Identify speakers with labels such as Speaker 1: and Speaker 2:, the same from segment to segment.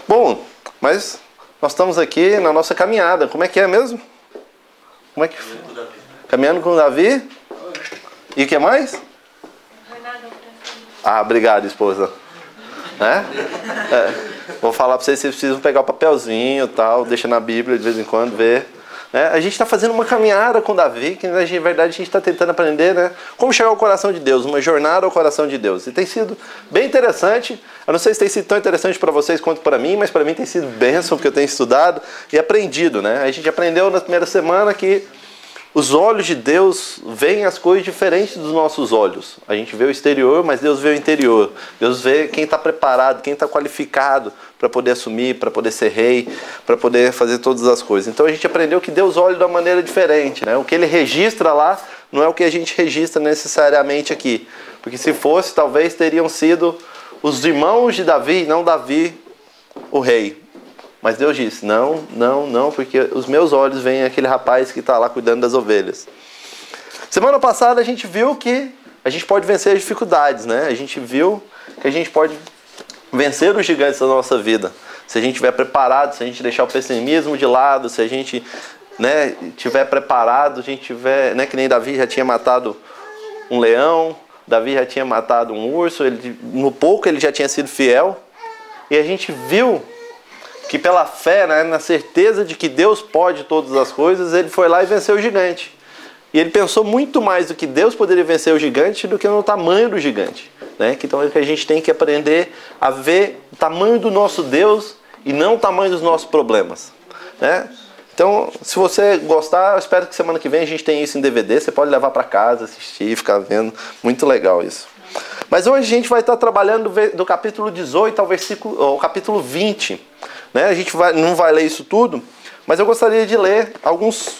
Speaker 1: Bom, mas nós estamos aqui na nossa caminhada. Como é que é mesmo? Como é que... Caminhando com Davi. E o que mais? Ah, obrigado, esposa. Né? Vou falar para vocês precisam pegar o papelzinho e tal, deixa na Bíblia de vez em quando, ver. A gente está fazendo uma caminhada com Davi, que na verdade a gente está tentando aprender, né? Como chegar ao coração de Deus, uma jornada ao coração de Deus. E tem sido bem interessante. Eu não sei se tem sido tão interessante para vocês quanto para mim, mas para mim tem sido bênção, porque eu tenho estudado e aprendido, né? A gente aprendeu na primeira semana que os olhos de Deus veem as coisas diferentes dos nossos olhos. A gente vê o exterior, mas Deus vê o interior. Deus vê quem está preparado, quem está qualificado para poder assumir, para poder ser rei, para poder fazer todas as coisas. Então a gente aprendeu que Deus olha de uma maneira diferente, né? O que Ele registra lá não é o que a gente registra necessariamente aqui. Porque se fosse, talvez teriam sido os irmãos de Davi, não Davi, o rei. Mas Deus disse, não, porque os meus olhos veem aquele rapaz que está lá cuidando das ovelhas. Semana passada a gente viu que a gente pode vencer as dificuldades, né? A gente viu que a gente pode vencer os gigantes da nossa vida. Se a gente estiver preparado, se a gente deixar o pessimismo de lado, se a gente estiver preparado, a gente tiver, que nem Davi já tinha matado um leão, Davi já tinha matado um urso, no pouco ele já tinha sido fiel. E a gente viu que pela fé, na certeza de que Deus pode todas as coisas, ele foi lá e venceu o gigante. E ele pensou muito mais do que Deus poderia vencer o gigante do que no tamanho do gigante. Então é que a gente tem que aprender a ver o tamanho do nosso Deus e não o tamanho dos nossos problemas. Então, se você gostar, eu espero que semana que vem a gente tenha isso em DVD. Você pode levar para casa, assistir, ficar vendo. Muito legal isso. Mas hoje a gente vai estar trabalhando do capítulo 18 ao capítulo 20. A gente não vai ler isso tudo, mas eu gostaria de ler alguns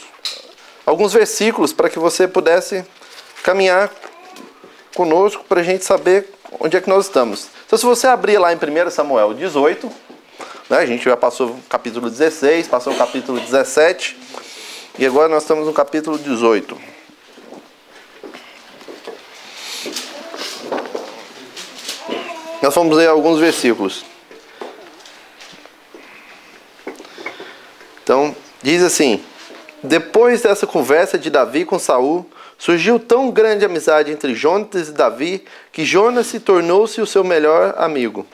Speaker 1: versículos para que você pudesse caminhar conosco para a gente saber onde é que nós estamos. Então, se você abrir lá em 1 Samuel 18, a gente já passou o capítulo 16, passou o capítulo 17, e agora nós estamos no capítulo 18. Nós vamos ler alguns versículos. Então, diz assim: depois dessa conversa de Davi com Saul, surgiu tão grande amizade entre Jonatas e Davi, que Jonas se tornou-se o seu melhor amigo.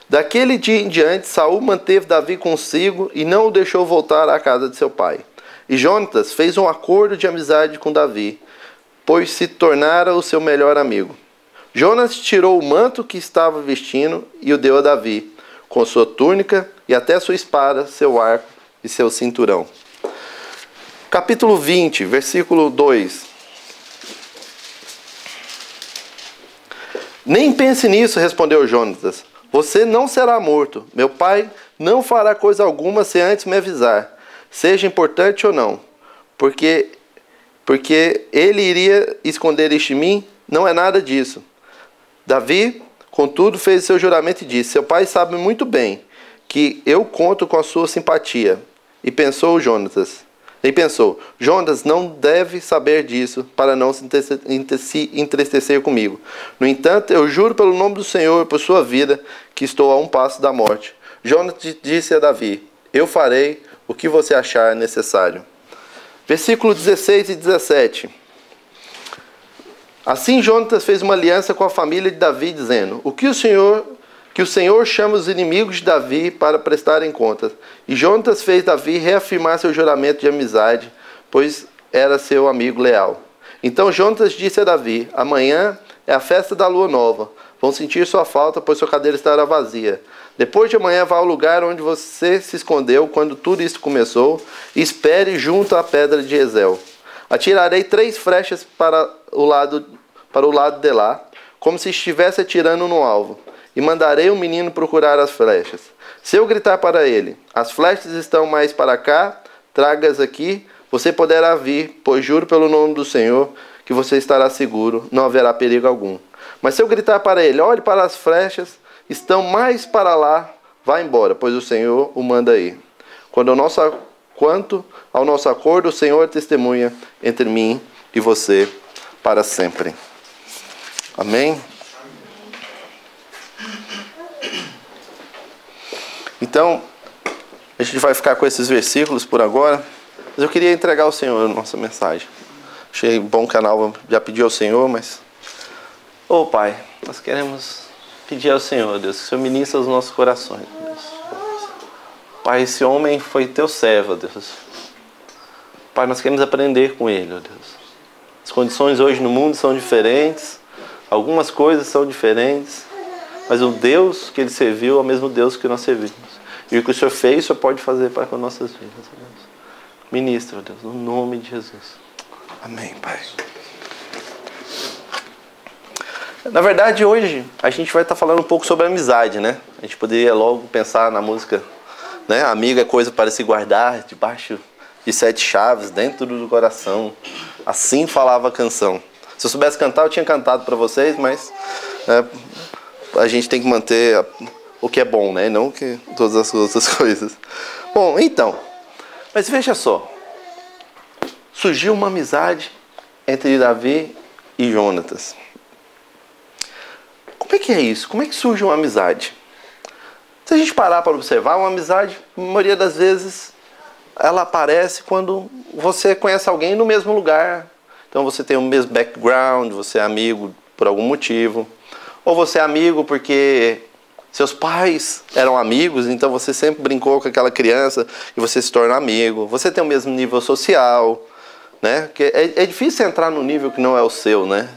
Speaker 1: Daquele dia em diante, Saul manteve Davi consigo e não o deixou voltar à casa de seu pai. E Jonatas fez um acordo de amizade com Davi, pois se tornara o seu melhor amigo. Jonas tirou o manto que estava vestindo e o deu a Davi, com sua túnica e até sua espada, seu arco e seu cinturão. Capítulo 20, versículo 2. Nem pense nisso, respondeu Jonatas. Você não será morto. Meu pai não fará coisa alguma sem antes me avisar, seja importante ou não. Porque ele iria esconder isto de mim? Não é nada disso. Davi, contudo, fez seu juramento e disse: seu pai sabe muito bem que eu conto com a sua simpatia. E pensou, Jonatas não deve saber disso para não se entristecer comigo. No entanto, eu juro pelo nome do Senhor e por sua vida que estou a um passo da morte. Jonatas disse a Davi: eu farei o que você achar necessário. Versículo 16 e 17. Assim Jonatas fez uma aliança com a família de Davi, dizendo: que o Senhor chama os inimigos de Davi para prestarem contas. E Jonatas fez Davi reafirmar seu juramento de amizade, pois era seu amigo leal. Então Jonatas disse a Davi: amanhã é a festa da lua nova. Vão sentir sua falta, pois sua cadeira estará vazia. Depois de amanhã vá ao lugar onde você se escondeu quando tudo isso começou, e espere junto à pedra de Ezel. Atirarei 3 flechas para o lado de lá, como se estivesse atirando no alvo. E mandarei o menino procurar as flechas. Se eu gritar para ele: as flechas estão mais para cá, traga-as aqui, você poderá vir, pois juro pelo nome do Senhor que você estará seguro, não haverá perigo algum. Mas se eu gritar para ele: olhe para as flechas, estão mais para lá, vá embora, pois o Senhor o manda ir. Quanto ao nosso acordo, o Senhor testemunha entre mim e você para sempre. Amém? Então, a gente vai ficar com esses versículos por agora. Mas eu queria entregar ao Senhor a nossa mensagem. Achei bom que a Nalva já pediu ao Senhor, mas... Ô Pai, nós queremos pedir ao Senhor, Deus, que o Senhor ministre aos nossos corações, Deus. Pai, esse homem foi teu servo, Deus. Pai, nós queremos aprender com ele, ó Deus. As condições hoje no mundo são diferentes, algumas coisas são diferentes, mas o Deus que ele serviu é o mesmo Deus que nós servimos. E o que o Senhor fez, o Senhor pode fazer para com nossas vidas, ó Deus. Ministra, ó Deus, no nome de Jesus. Amém, Pai. Na verdade, hoje a gente vai estar falando um pouco sobre amizade, né? A gente poderia logo pensar na música, né? Amigo é coisa para se guardar debaixo de 7 chaves, dentro do coração. Assim falava a canção. Se eu soubesse cantar, eu tinha cantado para vocês, mas a gente tem que manter o que é bom, né? Não que todas as outras coisas. Bom, então, mas veja só. Surgiu uma amizade entre Davi e Jonatas. Como é que é isso? Como é que surge uma amizade? Se a gente parar para observar, uma amizade, a maioria das vezes, ela aparece quando você conhece alguém no mesmo lugar. Então você tem o mesmo background, você é amigo por algum motivo. Ou você é amigo porque seus pais eram amigos, então você sempre brincou com aquela criança e você se torna amigo. Você tem o mesmo nível social, né? É difícil entrar no nível que não é o seu, né?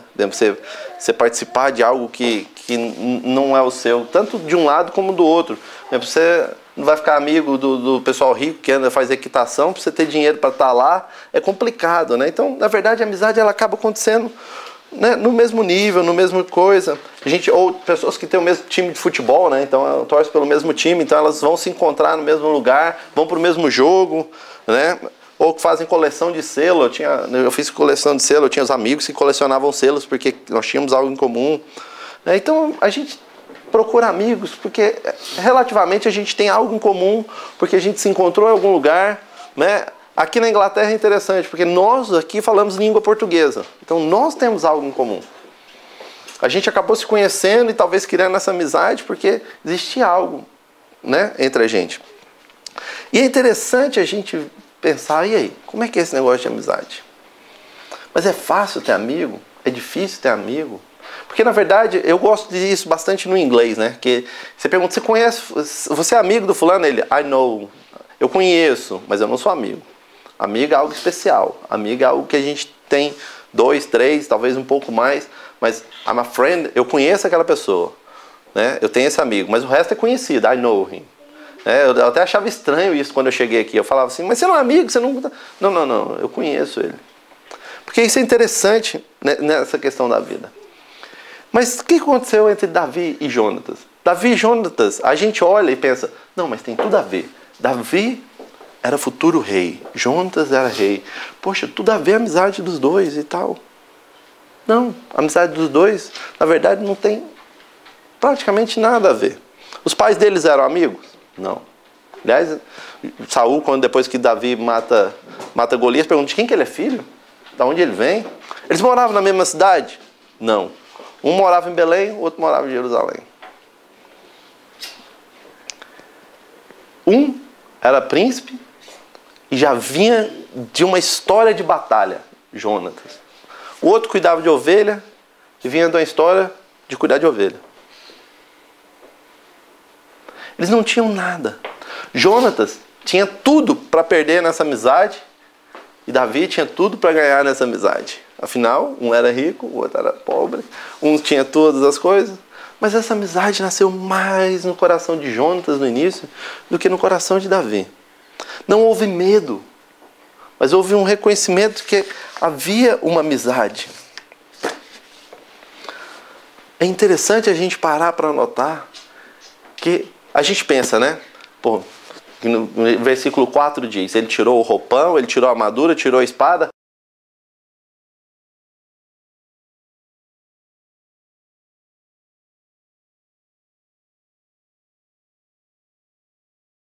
Speaker 1: Você participar de algo que não é o seu, tanto de um lado como do outro. Você não vai ficar amigo do pessoal rico que faz equitação, para você ter dinheiro para estar lá, é complicado, né? Então, na verdade, a amizade ela acaba acontecendo, né, no mesmo nível, no mesmo coisa. Ou pessoas que têm o mesmo time de futebol, né? Então, torcem pelo mesmo time, então elas vão se encontrar no mesmo lugar, vão para o mesmo jogo, né? Ou que fazem coleção de selo. Eu fiz coleção de selo, eu tinha os amigos que colecionavam selos porque nós tínhamos algo em comum. Então a gente procura amigos porque relativamente a gente tem algo em comum, porque a gente se encontrou em algum lugar, né? Aqui na Inglaterra é interessante, porque nós aqui falamos língua portuguesa. Então nós temos algo em comum. A gente acabou se conhecendo e talvez criando essa amizade porque existia algo, né, entre a gente. E é interessante a gente pensar, e aí, como é que é esse negócio de amizade? Mas é fácil ter amigo? É difícil ter amigo? Porque, na verdade, eu gosto disso bastante no inglês, né? Que você pergunta, você conhece, você é amigo do fulano? Ele, I know. Eu conheço, mas eu não sou amigo. Amigo é algo especial. Amigo é algo que a gente tem 2, 3, talvez um pouco mais. Mas I'm a friend, eu conheço aquela pessoa, né? Eu tenho esse amigo, mas o resto é conhecido, I know him. Eu até achava estranho isso quando eu cheguei aqui. Eu falava assim, mas você não é amigo? Você não... Não, eu conheço ele. Porque isso é interessante, né, nessa questão da vida. Mas o que aconteceu entre Davi e Jonatas? Davi e Jonatas, a gente olha e pensa, não, mas tem tudo a ver. Davi era futuro rei, Jonatas era rei. Poxa, tudo a ver a amizade dos dois e tal. Não, a amizade dos dois, na verdade, não tem praticamente nada a ver. Os pais deles eram amigos? Não. Aliás, Saul, depois que Davi mata Golias, pergunta de quem que ele é filho? De onde ele vem? Eles moravam na mesma cidade? Não. Um morava em Belém, o outro morava em Jerusalém. Um era príncipe e já vinha de uma história de batalha, Jonatas. O outro cuidava de ovelha e vinha de uma história de cuidar de ovelha. Eles não tinham nada. Jonatas tinha tudo para perder nessa amizade e Davi tinha tudo para ganhar nessa amizade. Afinal, um era rico, o outro era pobre, um tinha todas as coisas. Mas essa amizade nasceu mais no coração de Jonatas no início do que no coração de Davi. Não houve medo, mas houve um reconhecimento que havia uma amizade. É interessante a gente parar para notar que a gente pensa, né? Pô, no versículo 4 diz, ele tirou o roupão, ele tirou a armadura, tirou a espada.